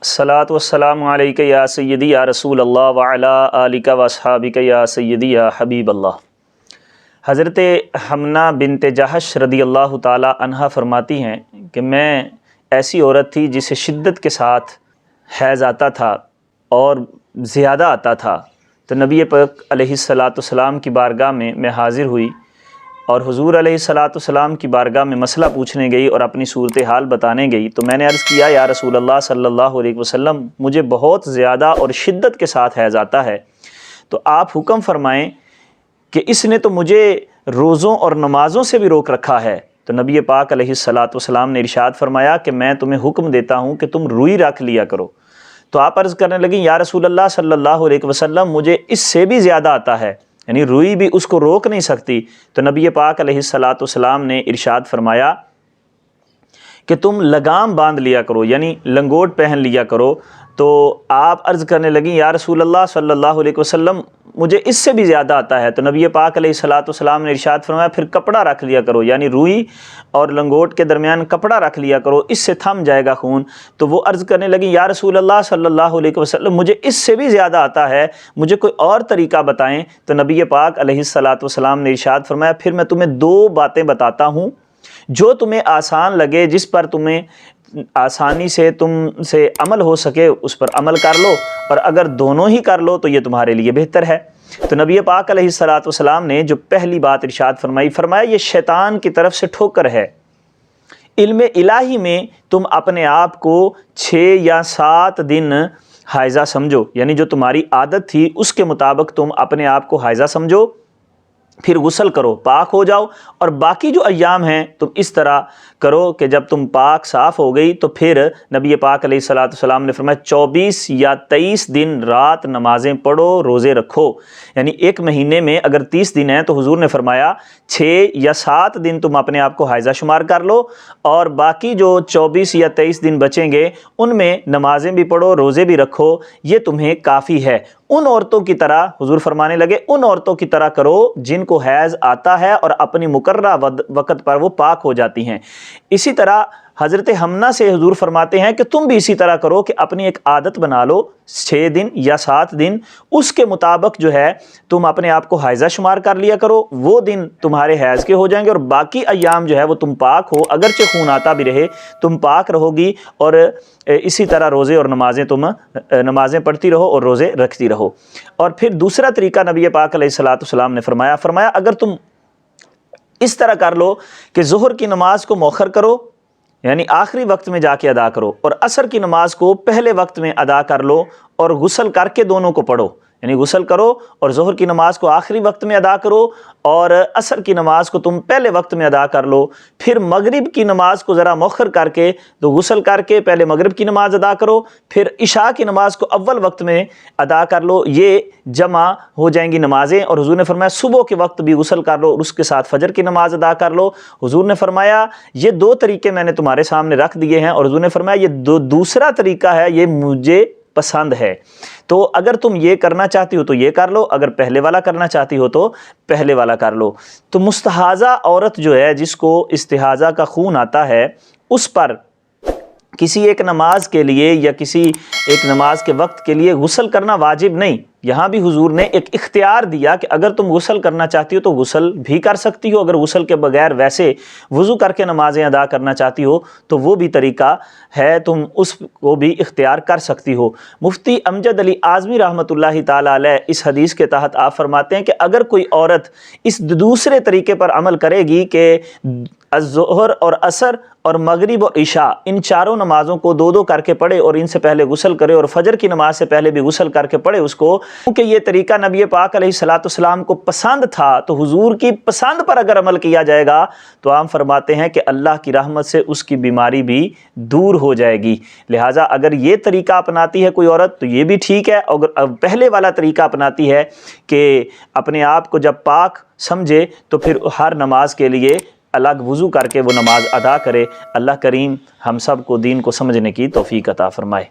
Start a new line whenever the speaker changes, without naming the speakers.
الصلاۃ والسلام علیک یا سیدی یا رسول اللہ وعلی آلک و اصحابک یا سیدی یا حبیب اللہ۔ حضرت حمنہ بنت جحش رضی اللہ تعالی عنہا فرماتی ہیں کہ میں ایسی عورت تھی جسے شدت کے ساتھ حیض آتا تھا اور زیادہ آتا تھا، تو نبی پاک علیہ الصلاۃ والسلام کی بارگاہ میں حاضر ہوئی اور حضور علیہ الصلاۃ والسلام کی بارگاہ میں مسئلہ پوچھنے گئی اور اپنی صورتحال بتانے گئی۔ تو میں نے عرض کیا یا رسول اللہ صلی اللہ علیہ وسلم، مجھے بہت زیادہ اور شدت کے ساتھ حیض آتا ہے، تو آپ حکم فرمائیں کہ اس نے تو مجھے روزوں اور نمازوں سے بھی روک رکھا ہے۔ تو نبی پاک علیہ الصلاۃ والسلام نے ارشاد فرمایا کہ میں تمہیں حکم دیتا ہوں کہ تم روئی رکھ لیا کرو۔ تو آپ عرض کرنے لگیں یا رسول اللہ صلی اللہ علیہ وسلم، مجھے اس سے بھی زیادہ آتا ہے، یعنی روئی بھی اس کو روک نہیں سکتی۔ تو نبی پاک علیہ الصلاۃ والسلام نے ارشاد فرمایا کہ تم لگام باندھ لیا کرو، یعنی لنگوٹ پہن لیا کرو۔ تو آپ عرض کرنے لگیں یا رسول اللہ صلی اللہ علیہ وسلم، مجھے اس سے بھی زیادہ آتا ہے۔ تو نبی پاک علیہ الصلاۃ والسلام نے ارشاد فرمایا پھر کپڑا رکھ لیا کرو، یعنی روئی اور لنگوٹ کے درمیان کپڑا رکھ لیا کرو، اس سے تھم جائے گا خون۔ تو وہ عرض کرنے لگی یا رسول اللہ صلی اللہ علیہ وسلم، مجھے اس سے بھی زیادہ آتا ہے، مجھے کوئی اور طریقہ بتائیں۔ تو نبی پاک علیہ الصلاۃ والسلام نے ارشاد فرمایا پھر میں تمہیں دو باتیں بتاتا ہوں، جو تمہیں آسان لگے، جس پر تمہیں آسانی سے تم سے عمل ہو سکے اس پر عمل کر لو، اور اگر دونوں ہی کر لو تو یہ تمہارے لیے بہتر ہے۔ تو نبی پاک علیہ الصلاۃ والسلام نے جو پہلی بات ارشاد فرمایا یہ شیطان کی طرف سے ٹھوکر ہے۔ علم الہی میں تم اپنے آپ کو 6 یا 7 دن حائضہ سمجھو، یعنی جو تمہاری عادت تھی اس کے مطابق تم اپنے آپ کو حائضہ سمجھو، پھر غسل کرو، پاک ہو جاؤ، اور باقی جو ایام ہیں تم اس طرح کرو کہ جب تم پاک صاف ہو گئی تو پھر نبی پاک علیہ الصلاۃ والسلام نے فرمایا 24 یا 23 دن رات نمازیں پڑھو، روزے رکھو۔ یعنی ایک مہینے میں اگر 30 دن ہیں تو حضور نے فرمایا 6 یا 7 دن تم اپنے آپ کو حائضہ شمار کر لو، اور باقی جو 24 یا 23 دن بچیں گے ان میں نمازیں بھی پڑھو، روزے بھی رکھو، یہ تمہیں کافی ہے۔ ان عورتوں کی طرح، حضور فرمانے لگے، ان عورتوں کی طرح کرو جن کو حیض آتا ہے اور اپنی مقررہ وقت پر وہ پاک ہو جاتی ہیں۔ اسی طرح حضرت حمنہ سے حضور فرماتے ہیں کہ تم بھی اسی طرح کرو کہ اپنی ایک عادت بنا لو 6 دن یا 7 دن، اس کے مطابق جو ہے تم اپنے آپ کو حائضہ شمار کر لیا کرو، وہ دن تمہارے حیض کے ہو جائیں گے، اور باقی ایام جو ہے وہ تم پاک ہو، اگرچہ خون آتا بھی رہے تم پاک رہو گی، اور اسی طرح روزے اور نمازیں پڑھتی رہو اور روزے رکھتی رہو۔ اور پھر دوسرا طریقہ نبی پاک علیہ الصلاۃ والسلام نے فرمایا اگر تم اس طرح کر لو کہ ظہر کی نماز کو مؤخر کرو، یعنی آخری وقت میں جا کے ادا کرو، اور عصر کی نماز کو پہلے وقت میں ادا کر لو، اور غسل کر کے دونوں کو پڑھو، یعنی غسل کرو اور ظہر کی نماز کو آخری وقت میں ادا کرو، اور عصر کی نماز کو تم پہلے وقت میں ادا کر لو، پھر مغرب کی نماز کو ذرا مؤخر کر کے تو غسل کر کے پہلے مغرب کی نماز ادا کرو، پھر عشاء کی نماز کو اول وقت میں ادا کر لو، یہ جمع ہو جائیں گی نمازیں۔ اور حضور نے فرمایا صبح کے وقت بھی غسل کر لو اور اس کے ساتھ فجر کی نماز ادا کر لو۔ حضور نے فرمایا یہ 2 طریقے میں نے تمہارے سامنے رکھ دیے ہیں، اور حضور نے فرمایا یہ دوسرا طریقہ ہے، یہ مجھے پسند ہے، تو اگر تم یہ کرنا چاہتی ہو تو یہ کر لو، اگر پہلے والا کرنا چاہتی ہو تو پہلے والا کر لو۔ تو مستحاضہ عورت جو ہے، جس کو استحاضہ کا خون آتا ہے، اس پر کسی ایک نماز کے لیے یا کسی ایک نماز کے وقت کے لیے غسل کرنا واجب نہیں۔ یہاں بھی حضور نے ایک اختیار دیا کہ اگر تم غسل کرنا چاہتی ہو تو غسل بھی کر سکتی ہو، اگر غسل کے بغیر ویسے وضو کر کے نمازیں ادا کرنا چاہتی ہو تو وہ بھی طریقہ ہے، تم اس کو بھی اختیار کر سکتی ہو۔ مفتی امجد علی اعظمی رحمۃ اللہ تعالی علیہ اس حدیث کے تحت آپ فرماتے ہیں کہ اگر کوئی عورت اس دوسرے طریقے پر عمل کرے گی کہ الظہر اور عصر اور مغرب اور عشاء، ان چاروں نمازوں کو 2 کر کے پڑھے اور ان سے پہلے غسل کرے، اور فجر کی نماز سے پہلے بھی غسل کر کے پڑھے اس کو، کیونکہ یہ طریقہ نبی پاک علیہ الصلاۃ والسلام کو پسند تھا، تو حضور کی پسند پر اگر عمل کیا جائے گا تو ہم فرماتے ہیں کہ اللہ کی رحمت سے اس کی بیماری بھی دور ہو جائے گی۔ لہٰذا اگر یہ طریقہ اپناتی ہے کوئی عورت تو یہ بھی ٹھیک ہے، اور پہلے والا طریقہ اپناتی ہے کہ اپنے آپ کو جب پاک سمجھے تو پھر ہر نماز کے لیے الگ وضو کر کے وہ نماز ادا کرے۔ اللہ کریم ہم سب کو دین کو سمجھنے کی توفیق عطا فرمائے۔